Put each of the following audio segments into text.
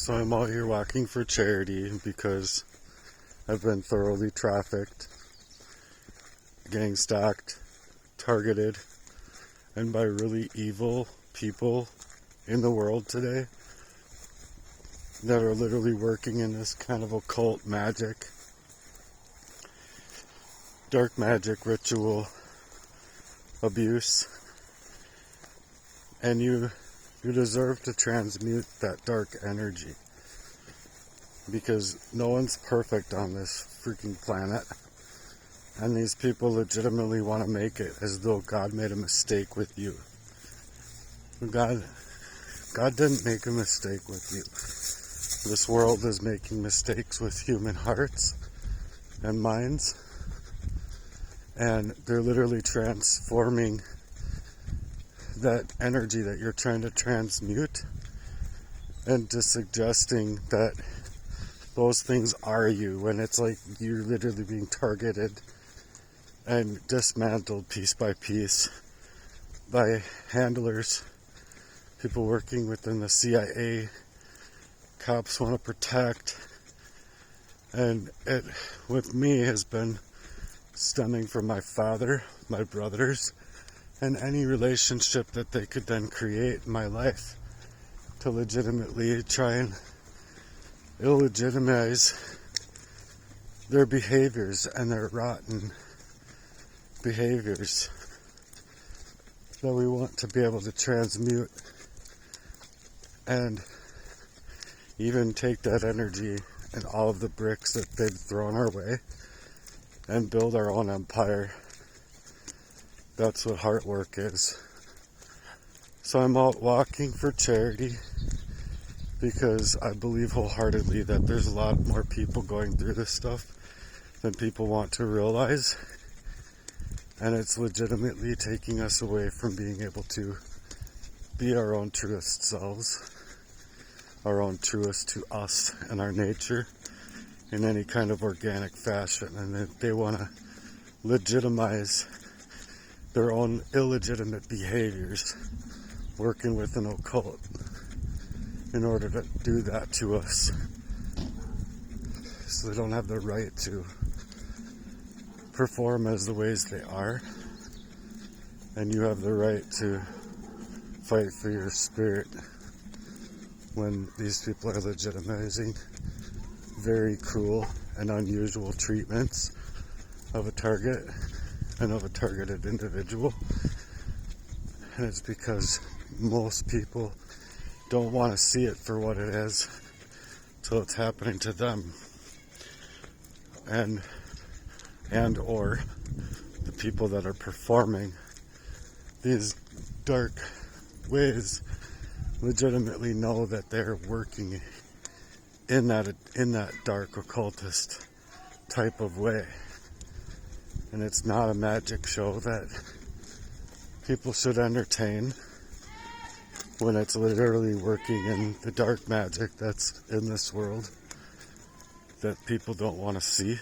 So I'm out here walking for charity because I've been thoroughly trafficked, gang stalked, targeted, and by really evil people in the world today that are literally working in this kind of occult magic, dark magic, ritual, abuse. And you deserve to transmute that dark energy, because no one's perfect on this freaking planet, and these people legitimately want to make it as though God made a mistake with you. God didn't make a mistake with you. This world is making mistakes with human hearts and minds, and they're literally transforming that energy that you're trying to transmute into suggesting that those things are you, when it's like you're literally being targeted and dismantled piece by piece by handlers, people working within the CIA, cops want to protect. And it, with me, has been stemming from my father, my brothers, and any relationship that they could then create in my life to legitimately try and illegitimize their behaviors and their rotten behaviors that we want to be able to transmute and even take that energy and all of the bricks that they've thrown our way and build our own empire. That's what heart work is. So I'm out walking for charity because I believe wholeheartedly that there's a lot more people going through this stuff than people want to realize. And it's legitimately taking us away from being able to be our own truest selves, our own truest to us and our nature in any kind of organic fashion. And they want to legitimize their own illegitimate behaviors, working with an occult in order to do that to us. So they don't have the right to perform as the ways they are, and you have the right to fight for your spirit when these people are legitimizing very cruel and unusual treatments of a target and of a targeted individual. And it's because most people don't want to see it for what it is till it's happening to them, and or the people that are performing these dark ways legitimately know that they're working in that dark occultist type of way. And it's not a magic show that people should entertain when it's literally working in the dark magic that's in this world that people don't want to see.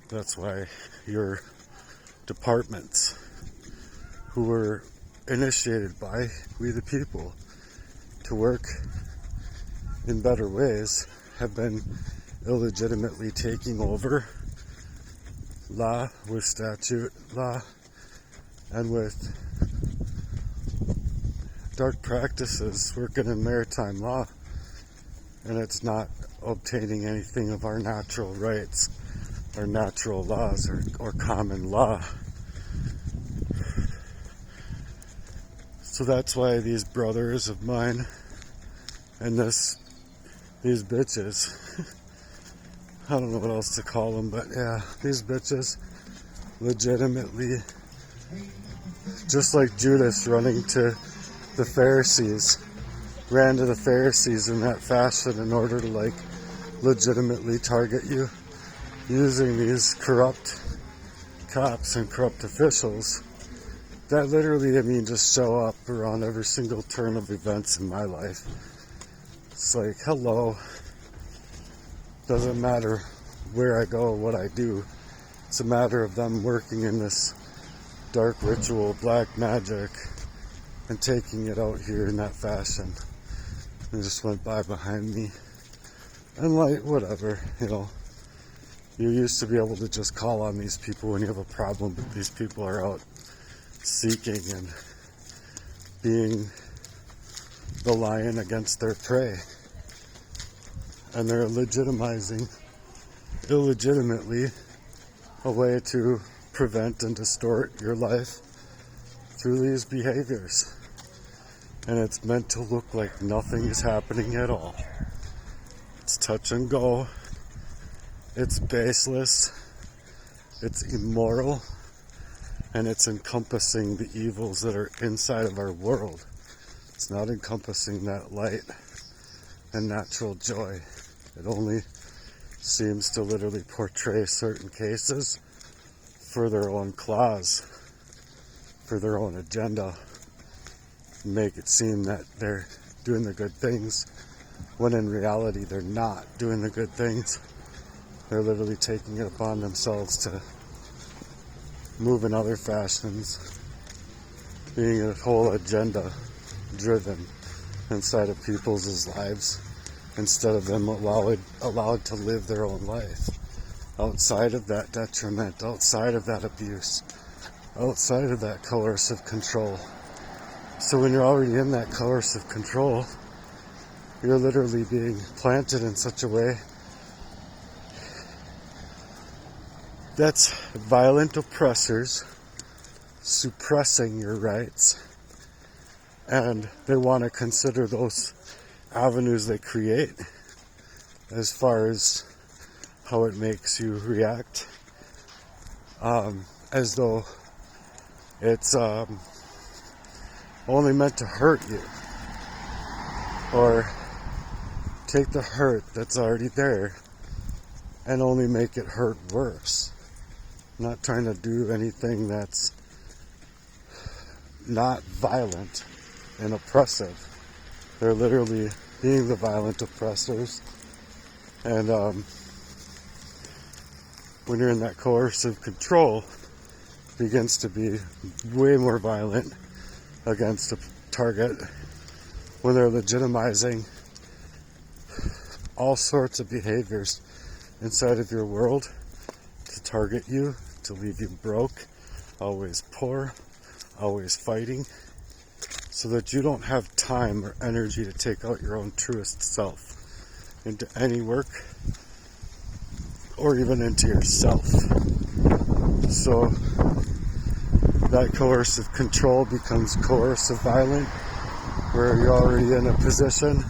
That's why your departments, who were initiated by we the people to work in better ways, have been illegitimately taking over law with statute law and with dark practices working in maritime law, and it's not obtaining anything of our natural rights or natural laws or common law. So that's why these brothers of mine and these bitches, I don't know what else to call them, but yeah, these bitches legitimately, just like Judas running to the Pharisees, ran to the Pharisees in that fashion in order to legitimately target you, using these corrupt cops and corrupt officials that literally, just show up around every single turn of events in my life. It's like, hello, doesn't matter where I go or what I do. It's a matter of them working in this dark ritual, black magic, and taking it out here in that fashion. They just went by behind me. And like, whatever, you used to be able to just call on these people when you have a problem, but these people are out seeking and being the lion against their prey. And they're legitimizing, illegitimately, a way to prevent and distort your life through these behaviors. And it's meant to look like nothing is happening at all. It's touch and go. It's baseless. It's immoral. And it's encompassing the evils that are inside of our world. It's not encompassing that light and natural joy. It only seems to literally portray certain cases for their own clause, for their own agenda, make it seem that they're doing the good things, when in reality they're not doing the good things. They're literally taking it upon themselves to move in other fashions, being a whole agenda driven inside of people's lives, instead of them allowed to live their own life outside of that detriment, outside of that abuse, outside of that coercive control. So when you're already in that coercive control, you're literally being planted in such a way that's violent oppressors suppressing your rights, and they want to consider those avenues they create as far as how it makes you react, as though it's only meant to hurt you, or take the hurt that's already there and only make it hurt worse. Not trying to do anything that's not violent and oppressive. They're literally being the violent oppressors. And when you're in that coercive control, it begins to be way more violent against a target when they're legitimizing all sorts of behaviors inside of your world to target you, to leave you broke, always poor, always fighting, so that you don't have time or energy to take out your own truest self into any work or even into yourself. So that coercive control becomes coercive violent, where you're already in a position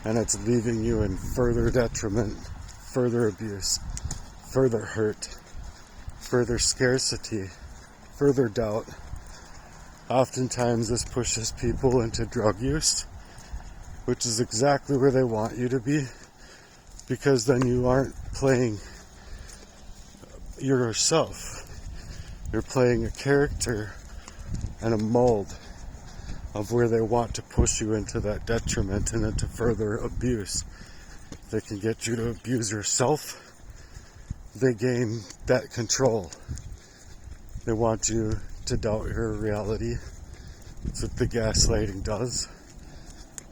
and it's leaving you in further detriment, further abuse, further hurt, further scarcity, further doubt. Oftentimes this pushes people into drug use, which is exactly where they want you to be, because then you aren't playing yourself. You're playing a character and a mold of where they want to push you into that detriment and into further abuse. If they can get you to abuse yourself, they gain that control. They want you to doubt your reality. That's what the gaslighting does.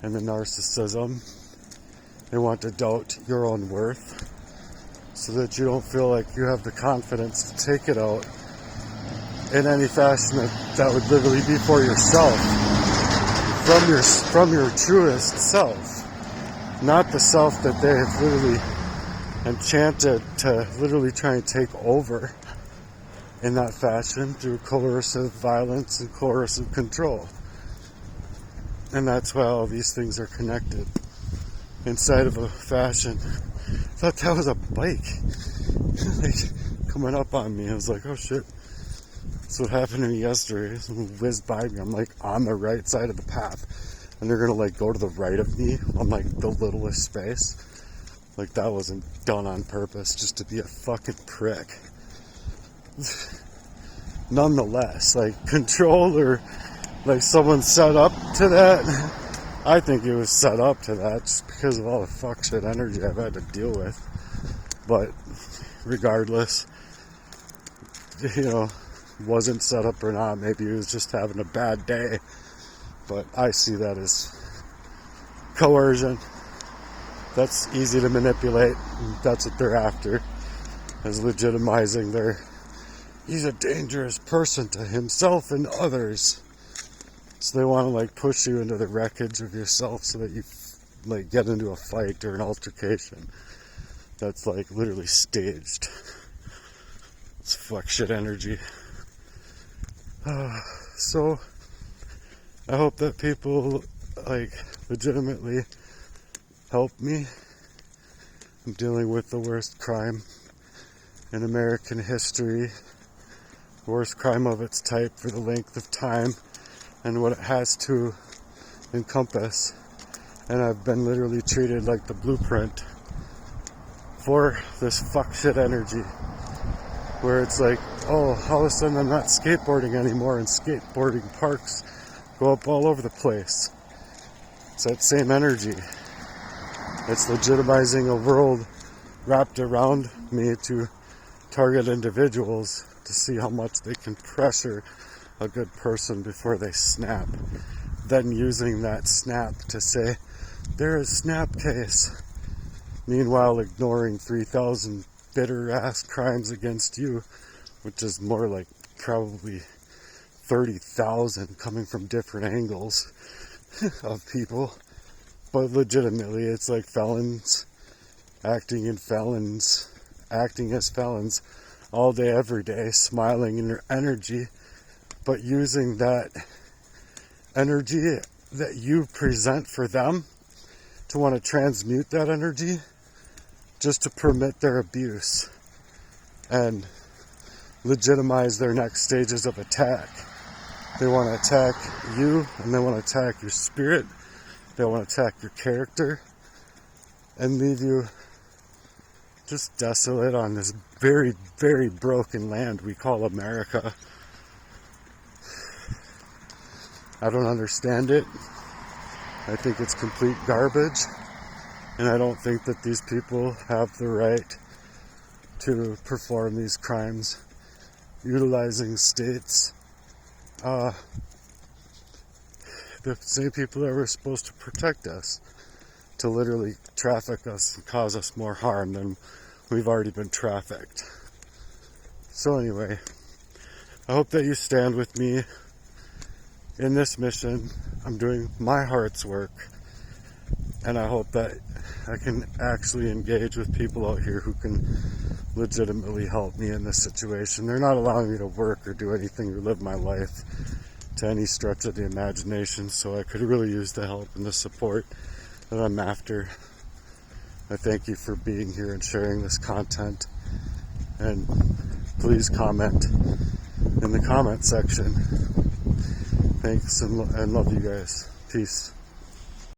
And the narcissism. They want to doubt your own worth so that you don't feel like you have the confidence to take it out in any fashion that would literally be for yourself. From your truest self. Not the self that they have literally enchanted to literally try and take over in that fashion through coercive violence and coercive control. And that's why all these things are connected inside of a fashion. I thought that was a bike like coming up on me. I was like, oh shit. That's what happened to me yesterday. Someone whizzed by me. I'm like on the right side of the path, and they're gonna like go to the right of me on like the littlest space. Like that wasn't done on purpose, just to be a fucking prick. Nonetheless, like control, or like someone set up to that. I think it was set up to that just because of all the fuck shit energy I've had to deal with. But regardless, wasn't set up or not, maybe he was just having a bad day. But I see that as coercion. That's easy to manipulate. That's what they're after, is legitimizing he's a dangerous person to himself and others. So they want to like push you into the wreckage of yourself so that you like get into a fight or an altercation that's like literally staged. It's fuck shit energy. So I hope that people like legitimately help me. I'm dealing with the worst crime in American history, worst crime of its type for the length of time and what it has to encompass. And I've been literally treated like the blueprint for this fuck shit energy, where it's like, oh, all of a sudden I'm not skateboarding anymore, and skateboarding parks go up all over the place. It's that same energy. It's legitimizing a world wrapped around me to target individuals to see how much they can pressure a good person before they snap. Then using that snap to say, there is snap case. Meanwhile ignoring 3,000 bitter ass crimes against you, which is more like probably 30,000 coming from different angles of people. But legitimately, it's like felons acting as felons all day, every day, smiling in their energy, but using that energy that you present for them to want to transmute that energy just to permit their abuse and legitimize their next stages of attack. They want to attack you, and they want to attack your spirit. They want to attack your character and leave you just desolate on this very, very broken land we call America. I don't understand it. I think it's complete garbage, and I don't think that these people have the right to perform these crimes utilizing states. The same people that were supposed to protect us, to literally traffic us and cause us more harm than we've already been trafficked. So anyway, I hope that you stand with me in this mission. I'm doing my heart's work, and I hope that I can actually engage with people out here who can legitimately help me in this situation. They're not allowing me to work or do anything or live my life to any stretch of the imagination, so I could really use the help and the support that I'm after. I thank you for being here and sharing this content, and please comment in the comment section. Thanks and love you guys. Peace.